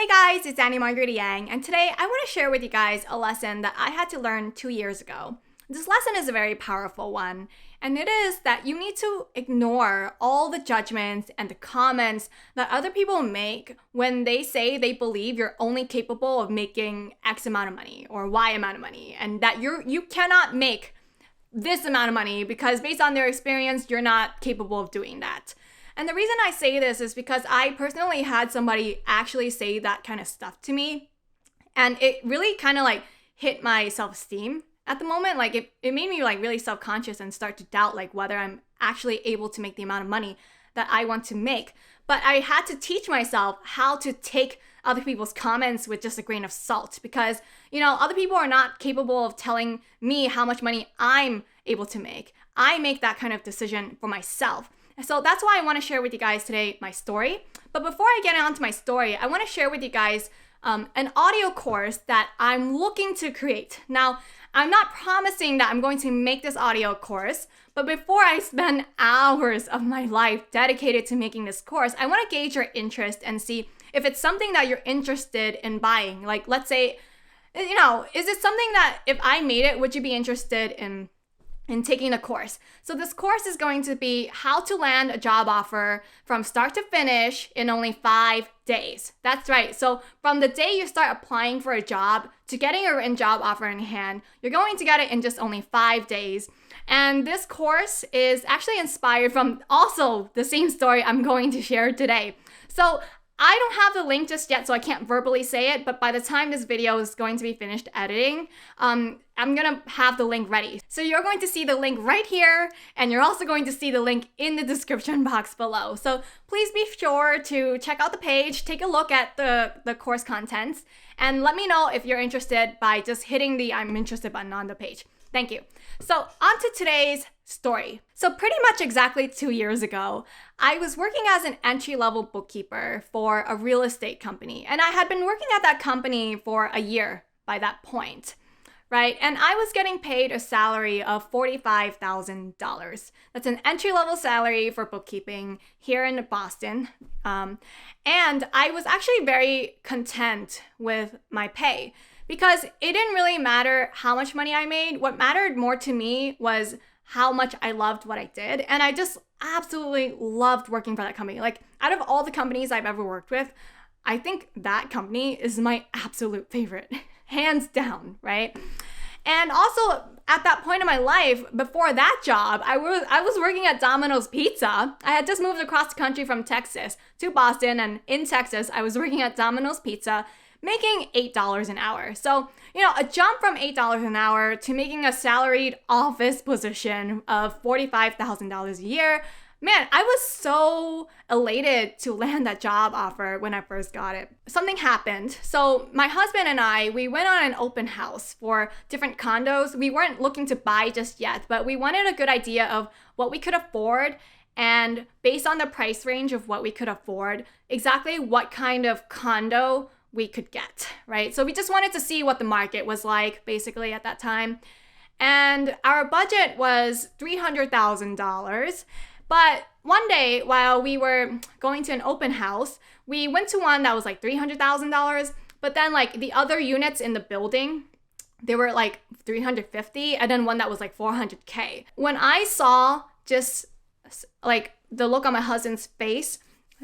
Hey guys, it's Margarita Yang, and today I want to share with you guys a lesson that I had to learn 2 years ago. This lesson is a very powerful one, and it is that you need to ignore all the judgments and the comments that other people make when they say they believe you're only capable of making X amount of money or Y amount of money, and that you cannot make this amount of money because based on their experience, you're not capable of doing that. And the reason I say this is because I personally had somebody actually say that kind of stuff to me. And it really kind of like hit my self-esteem at the moment. Like it made me like really self-conscious and start to doubt like whether I'm actually able to make the amount of money that I want to make. But I had to teach myself how to take other people's comments with just a grain of salt because, other people are not capable of telling me how much money I'm able to make. I make that kind of decision for myself. So that's why I want to share with you guys today my story. But before I get on to my story, I want to share with you guys an audio course that I'm looking to create. Now, I'm not promising that I'm going to make this audio course, but before I spend hours of my life dedicated to making this course, I want to gauge your interest and see if it's something that you're interested in buying. Like, let's say, is it something that if I made it, would you be interested in taking the course? So this course is going to be how to land a job offer from start to finish in only 5 days. That's right. So from the day you start applying for a job to getting a written job offer in hand, you're going to get it in just only 5 days. And this course is actually inspired from also the same story I'm going to share today. So I don't have the link just yet, so I can't verbally say it, but by the time this video is going to be finished editing, I'm gonna have the link ready. So you're going to see the link right here, and you're also going to see the link in the description box below. So please be sure to check out the page, take a look at the course contents, and let me know if you're interested by just hitting the I'm interested button on the page. Thank you. So on to today's story. So pretty much exactly 2 years ago, I was working as an entry-level bookkeeper for a real estate company. And I had been working at that company for a year by that point, right? And I was getting paid a salary of $45,000. That's an entry-level salary for bookkeeping here in Boston. And I was actually very content with my pay, because it didn't really matter how much money I made. What mattered more to me was how much I loved what I did. And I just absolutely loved working for that company. Like, out of all the companies I've ever worked with, I think that company is my absolute favorite, hands down, right? And also at that point in my life, before that job, I was working at Domino's Pizza. I had just moved across the country from Texas to Boston, and in Texas, I was working at Domino's Pizza, making $8 an hour. So, a jump from $8 an hour to making a salaried office position of $45,000 a year. Man, I was so elated to land that job offer when I first got it. Something happened. So my husband and I, we went on an open house for different condos. We weren't looking to buy just yet, but we wanted a good idea of what we could afford, and based on the price range of what we could afford, exactly what kind of condo we could get, right? So we just wanted to see what the market was like basically at that time. And our budget was $300,000. But one day while we were going to an open house, we went to one that was like $300,000. But then like the other units in the building, they were like $350,000, and then one that was like $400K. When I saw just like the look on my husband's face,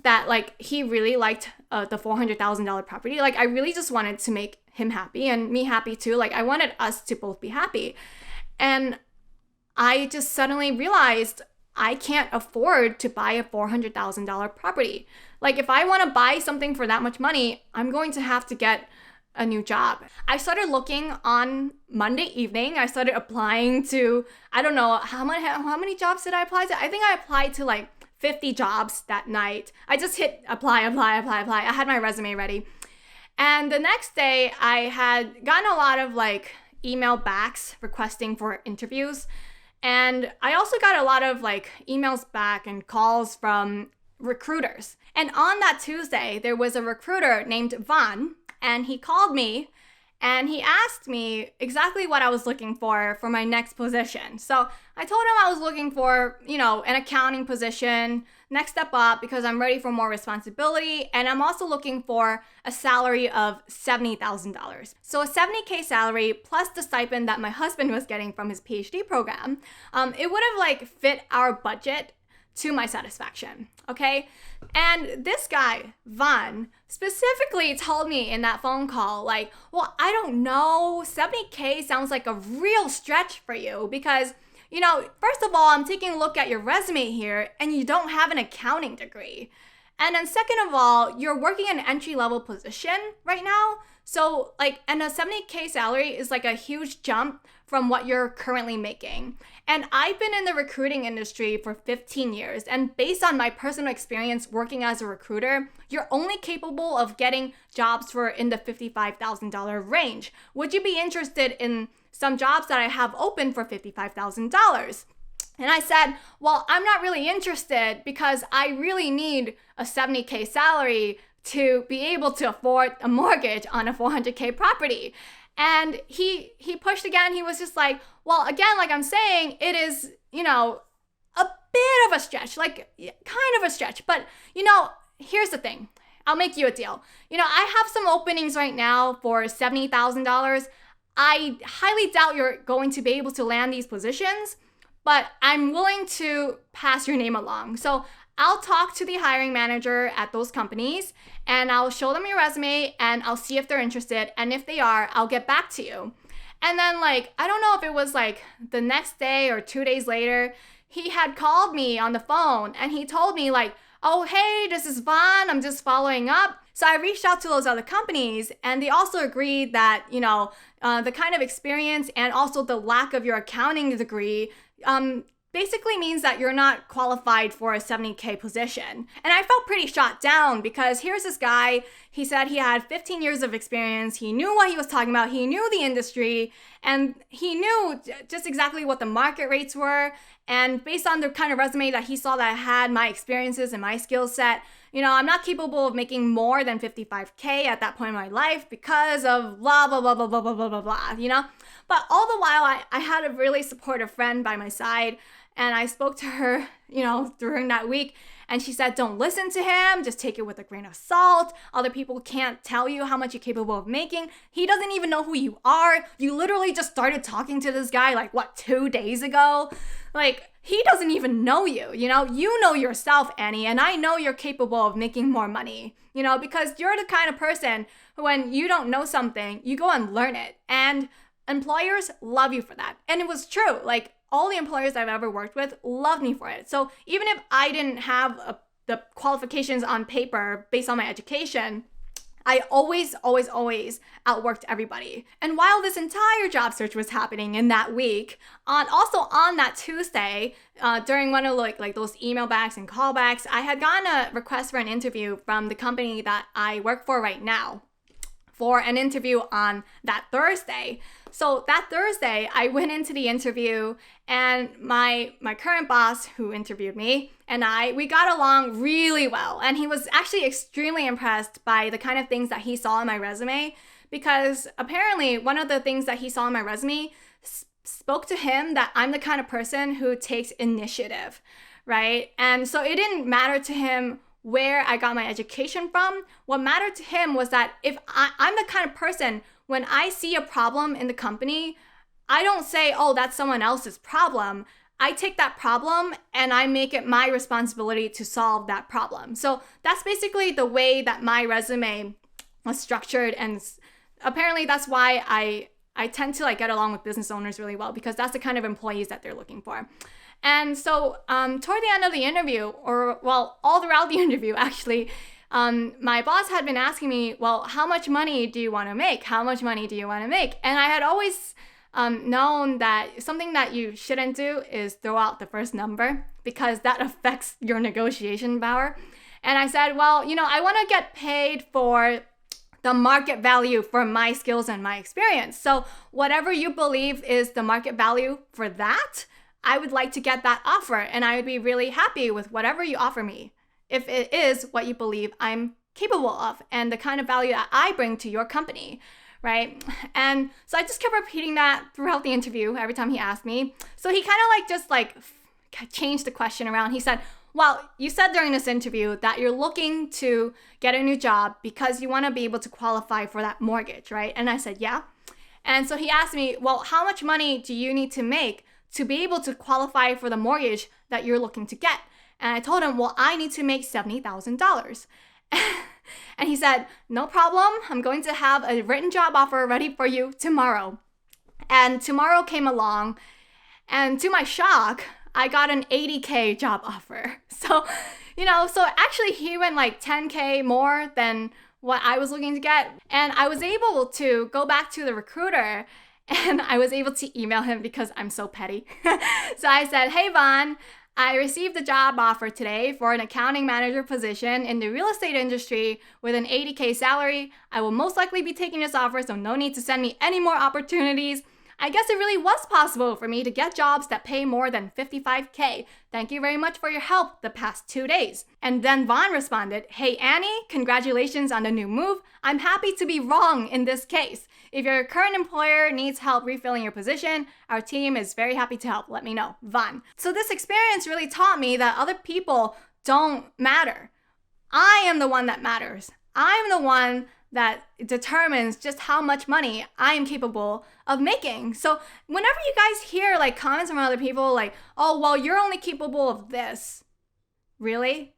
that like he really liked the $400,000 property. Like I really just wanted to make him happy and me happy too. Like I wanted us to both be happy. And I just suddenly realized I can't afford to buy a $400,000 property. Like if I want to buy something for that much money, I'm going to have to get a new job. I started looking on Monday evening. I started applying to, I don't know, how many jobs did I apply to? I think I applied to like 50 jobs that night. I just hit apply. I had my resume ready. And the next day I had gotten a lot of like email backs requesting for interviews. And I also got a lot of like emails back and calls from recruiters. And on that Tuesday, there was a recruiter named Vaughn, and he called me and he asked me exactly what I was looking for my next position. So I told him I was looking for, an accounting position next step up because I'm ready for more responsibility. And I'm also looking for a salary of $70,000. So a $70K salary plus the stipend that my husband was getting from his PhD program, it would have like fit our budget to my satisfaction, okay? And this guy, Van, specifically told me in that phone call, like, well, I don't know, 70K sounds like a real stretch for you because, you know, first of all, I'm taking a look at your resume here and you don't have an accounting degree. And then second of all, you're working an entry-level position right now. So like, and a 70K salary is like a huge jump from what you're currently making. And I've been in the recruiting industry for 15 years. And based on my personal experience working as a recruiter, you're only capable of getting jobs for in the $55,000 range. Would you be interested in some jobs that I have open for $55,000? And I said, well, I'm not really interested because I really need a 70K salary to be able to afford a mortgage on a 400K property. And he pushed again. He was just like, well, again, like I'm saying, it is, you know, a bit of a stretch, like kind of a stretch. But, you know, here's the thing. I'll make you a deal. You know, I have some openings right now for $70,000. I highly doubt you're going to be able to land these positions, but I'm willing to pass your name along. So I'll talk to the hiring manager at those companies and I'll show them your resume and I'll see if they're interested. And if they are, I'll get back to you. And then like, I don't know if it was like the next day or 2 days later, he had called me on the phone and he told me like, oh, hey, this is Vaughn. I'm just following up. So I reached out to those other companies and they also agreed that, you know, the kind of experience and also the lack of your accounting degree, basically means that you're not qualified for a 70K position. And I felt pretty shot down because here's this guy, he said he had 15 years of experience, he knew what he was talking about, he knew the industry, and he knew just exactly what the market rates were. And based on the kind of resume that he saw that I had, my experiences and my skill set, you know, I'm not capable of making more than 55K at that point in my life because of blah, blah, blah, blah, blah, blah, blah, blah, blah, you know? But all the while, I had a really supportive friend by my side. And I spoke to her, you know, during that week, and she said, don't listen to him, just take it with a grain of salt. Other people can't tell you how much you're capable of making. He doesn't even know who you are. You literally just started talking to this guy like, what, 2 days ago? Like, he doesn't even know you, you know yourself, Annie, and I know you're capable of making more money, you know, because you're the kind of person who when you don't know something, you go and learn it. And employers love you for that. And it was true, like, all the employers I've ever worked with loved me for it. So even if I didn't have the qualifications on paper based on my education, I always outworked everybody. And while this entire job search was happening in that week, also on that Tuesday, during one of like those email backs and callbacks, I had gotten a request for an interview from the company that I work for right now for an interview on that Thursday. So that Thursday, I went into the interview and my current boss who interviewed me and we got along really well. And he was actually extremely impressed by the kind of things that he saw in my resume because apparently one of the things that he saw in my resume spoke to him that I'm the kind of person who takes initiative, right? And so it didn't matter to him where I got my education from. What mattered to him was that if I'm the kind of person, when I see a problem in the company, I don't say, oh, that's someone else's problem. I take that problem and I make it my responsibility to solve that problem. So that's basically the way that my resume was structured. And apparently that's why I tend to like get along with business owners really well because that's the kind of employees that they're looking for. And so toward the end of the interview, or well, all throughout the interview actually, my boss had been asking me, well, how much money do you want to make? How much money do you want to make? And I had always known that something that you shouldn't do is throw out the first number because that affects your negotiation power. And I said, well, you know, I want to get paid for the market value for my skills and my experience. So whatever you believe is the market value for that, I would like to get that offer and I would be really happy with whatever you offer me if it is what you believe I'm capable of and the kind of value that I bring to your company, right? And so I just kept repeating that throughout the interview every time he asked me. So he kind of changed the question around. He said, well, you said during this interview that you're looking to get a new job because you want to be able to qualify for that mortgage, right? And I said, yeah. And so he asked me, well, how much money do you need to make to be able to qualify for the mortgage that you're looking to get? And I told him, well, I need to make $70,000. And he said, no problem. I'm going to have a written job offer ready for you tomorrow. And tomorrow came along, and to my shock, I got an $80K job offer. So, so actually he went like $10K more than what I was looking to get. And I was able to go back to the recruiter and I was able to email him because I'm so petty. So I said, hey, Vaughn, I received a job offer today for an accounting manager position in the real estate industry with an $80K salary. I will most likely be taking this offer, so no need to send me any more opportunities. I guess it really was possible for me to get jobs that pay more than $55K. Thank you very much for your help the past 2 days. And then Vaughn responded, hey Annie, congratulations on the new move. I'm happy to be wrong in this case. If your current employer needs help refilling your position, our team is very happy to help. Let me know, Vaughn. So this experience really taught me that other people don't matter. I am the one that matters. I'm the one that determines just how much money I am capable of making. So whenever you guys hear like comments from other people like, oh, well, you're only capable of this. Really?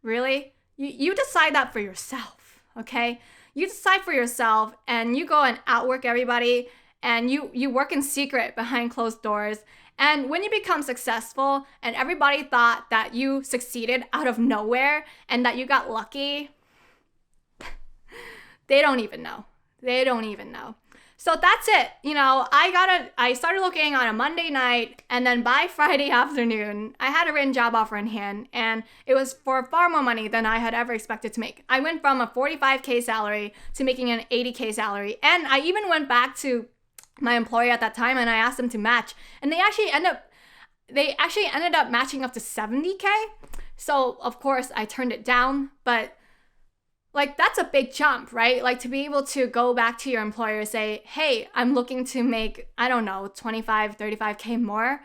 Really? You decide that for yourself, okay? You decide for yourself and you go and outwork everybody and you work in secret behind closed doors. And when you become successful and everybody thought that you succeeded out of nowhere and that you got lucky, they don't even know. They don't even know. So that's it. I started looking on a Monday night, and then by Friday afternoon, I had a written job offer in hand, and it was for far more money than I had ever expected to make. I went from a $45K salary to making an $80K salary, and I even went back to my employer at that time, and I asked them to match, and they actually ended up matching up to $70K. So of course I turned it down, but like, that's a big jump, right? Like, to be able to go back to your employer and say, hey, I'm looking to make, I don't know, 25, 35K more.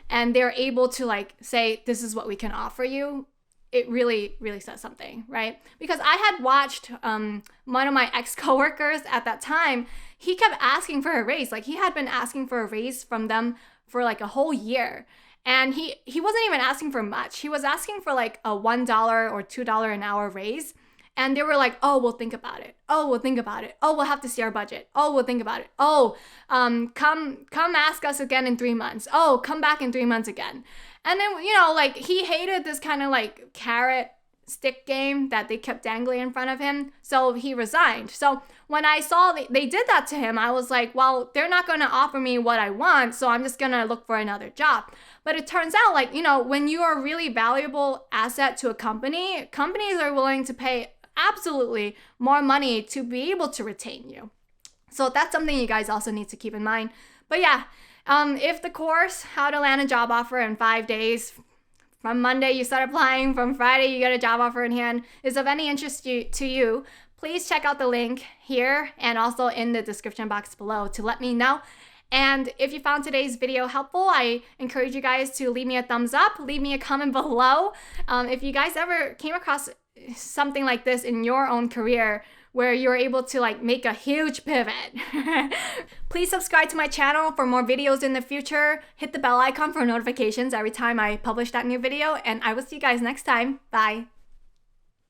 And they're able to like say, this is what we can offer you. It really, really says something, right? Because I had watched one of my ex-coworkers at that time, he kept asking for a raise. Like, he had been asking for a raise from them for like a whole year. And he wasn't even asking for much. He was asking for like a $1 or $2 an hour raise. And they were like, oh, we'll think about it. Oh, we'll think about it. Oh, we'll have to see our budget. Oh, we'll think about it. Oh, come ask us again in 3 months. Oh, come back in 3 months again. And then, like, he hated this kind of like carrot stick game that they kept dangling in front of him. So he resigned. So when I saw they did that to him, I was like, well, they're not going to offer me what I want. So I'm just going to look for another job. But it turns out, like, when you are a really valuable asset to a company, companies are willing to pay absolutely more money to be able to retain you. So that's something you guys also need to keep in mind. But yeah, if the course, How to Land a Job Offer in 5 Days, from Monday you start applying, from Friday you get a job offer in hand, is of any interest to you, please check out the link here and also in the description box below to let me know. And if you found today's video helpful, I encourage you guys to leave me a thumbs up, leave me a comment below. If you guys ever came across something like this in your own career where you're able to like make a huge pivot. Please subscribe to my channel for more videos in the future. Hit the bell icon for notifications every time I publish that new video, and I will see you guys next time. Bye.